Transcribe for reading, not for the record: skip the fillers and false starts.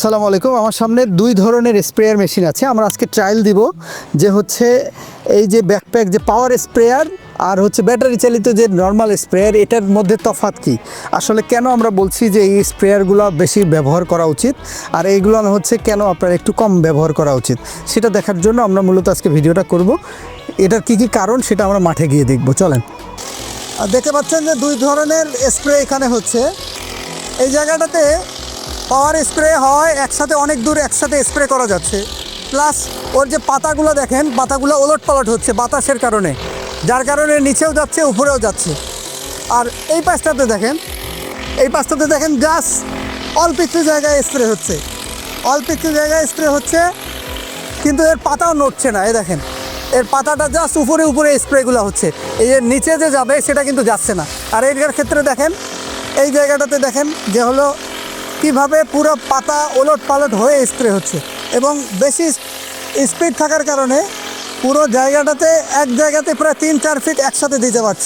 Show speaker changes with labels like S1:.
S1: আসসালামু আলাইকুম। আমার সামনে দুই ধরনের স্প্রেয়ার মেশিন আছে। আমরা আজকে ট্রায়াল দিব যে হচ্ছে এই যে ব্যাকপ্যাক যে পাওয়ার স্প্রেয়ার আর হচ্ছে ব্যাটারি চালিত যে নর্মাল স্প্রেয়ার, এটার মধ্যে তফাৎ কী, আসলে কেন আমরা বলছি যে এই স্প্রেয়ারগুলো বেশি ব্যবহার করা উচিত আর এইগুলো হচ্ছে কেন আপনার একটু কম ব্যবহার করা উচিত, সেটা দেখার জন্য আমরা মূলত আজকে ভিডিওটা করব। এটার কী কী কারণ সেটা আমরা মাঠে গিয়ে দেখব, চলেন। আর দেখতে পাচ্ছেন যে দুই ধরনের স্প্রে এখানে হচ্ছে। এই জায়গাটাতে পাওয়ার স্প্রে হয়, একসাথে অনেক দূর একসাথে স্প্রে করা যাচ্ছে, প্লাস ওর যে পাতাগুলো দেখেন, পাতাগুলো ওলট পালট হচ্ছে বাতাসের কারণে, যার কারণে নিচেও যাচ্ছে উপরেও যাচ্ছে। আর এই পাশটাতে দেখেন, এই পাশটাতে দেখেন জাস্ট অল্প একটু জায়গায় স্প্রে হচ্ছে, অল্প একটু জায়গায় স্প্রে হচ্ছে, কিন্তু এর পাতাও নড়ছে না। এই দেখেন, এর পাতাটা জাস্ট উপরে উপরে স্প্রেগুলো হচ্ছে, এই যে নিচে যে যাবে সেটা কিন্তু যাচ্ছে না। আর এটার ক্ষেত্রে দেখেন, এই জায়গাটাতে দেখেন যে হলো কীভাবে পুরো পাতা ওলট পালট হয়ে স্প্রে হচ্ছে, এবং বেশি স্পিড থাকার কারণে পুরো জায়গাটাতে এক জায়গাতে প্রায় 3-4 ফিট একসাথে দিতে পারছে।